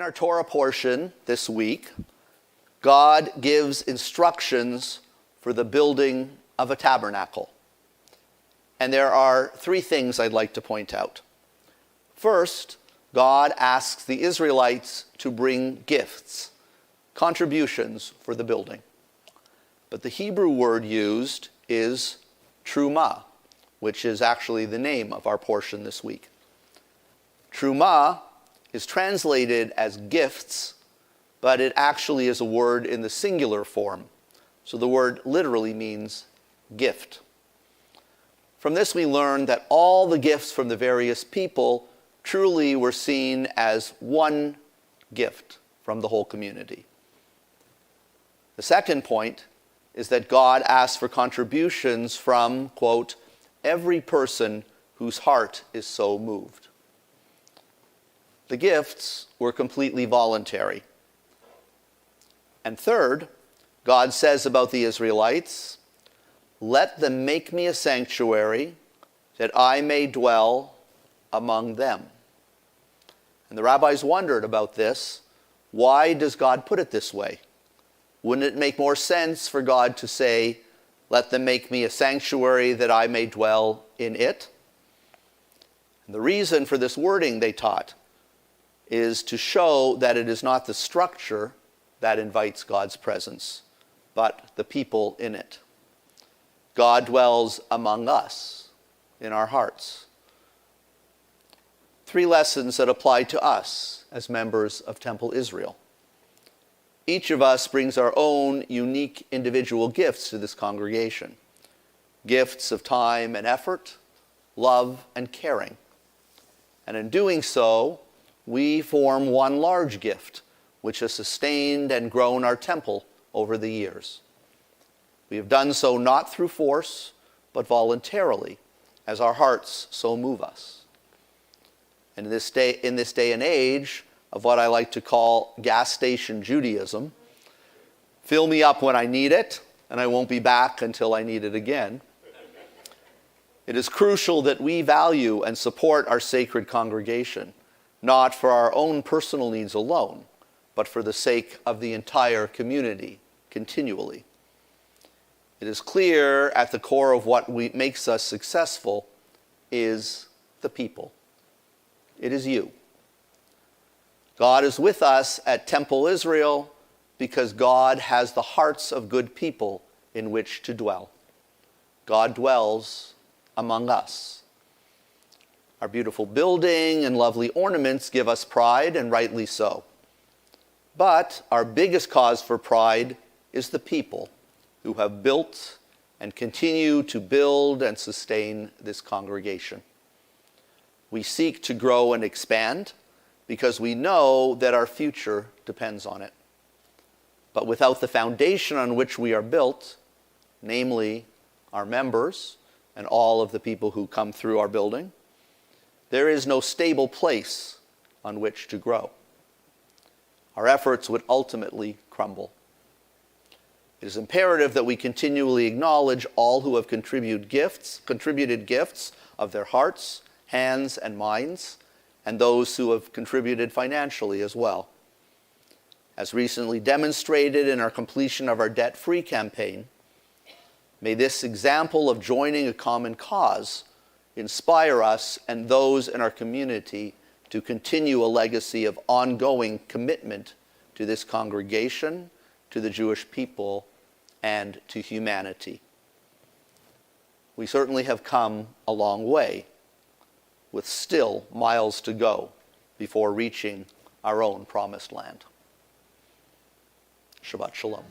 In our Torah portion this week, God gives instructions for the building of a tabernacle. And there are three things I'd like to point out. First, God asks the Israelites to bring gifts, contributions for the building. But the Hebrew word used is Terumah, which is actually the name of our portion this week. Terumah is translated as gifts, but it actually is a word in the singular form. So the word literally means gift. From this we learn that all the gifts from the various people truly were seen as one gift from the whole community. The second point is that God asks for contributions from, quote, every person whose heart is so moved. The gifts were completely voluntary. And third, God says about the Israelites, let them make me a sanctuary that I may dwell among them. And the rabbis wondered about this. Why does God put it this way? Wouldn't it make more sense for God to say, let them make me a sanctuary that I may dwell in it? And the reason for this wording, they taught, is to show that it is not the structure that invites God's presence, but the people in it. God dwells among us, in our hearts. Three lessons that apply to us as members of Temple Israel. Each of us brings our own unique individual gifts to this congregation. Gifts of time and effort, love and caring. And in doing so, we form one large gift, which has sustained and grown our temple over the years. We have done so not through force, but voluntarily, as our hearts so move us. And in this day and age of what I like to call gas station Judaism, fill me up when I need it, and I won't be back until I need it again. It is crucial that we value and support our sacred congregation, not for our own personal needs alone, but for the sake of the entire community continually. It is clear at the core of what makes us successful is the people. It is you. God is with us at Temple Israel because God has the hearts of good people in which to dwell. God dwells among us. Our beautiful building and lovely ornaments give us pride, and rightly so. But our biggest cause for pride is the people who have built and continue to build and sustain this congregation. We seek to grow and expand because we know that our future depends on it. But without the foundation on which we are built, namely our members and all of the people who come through our building, there is no stable place on which to grow. Our efforts would ultimately crumble. It is imperative that we continually acknowledge all who have contributed gifts of their hearts, hands, and minds, and those who have contributed financially as well. As recently demonstrated in our completion of our debt-free campaign, may this example of joining a common cause inspire us and those in our community to continue a legacy of ongoing commitment to this congregation, to the Jewish people, and to humanity. We certainly have come a long way, with still miles to go before reaching our own promised land. Shabbat Shalom.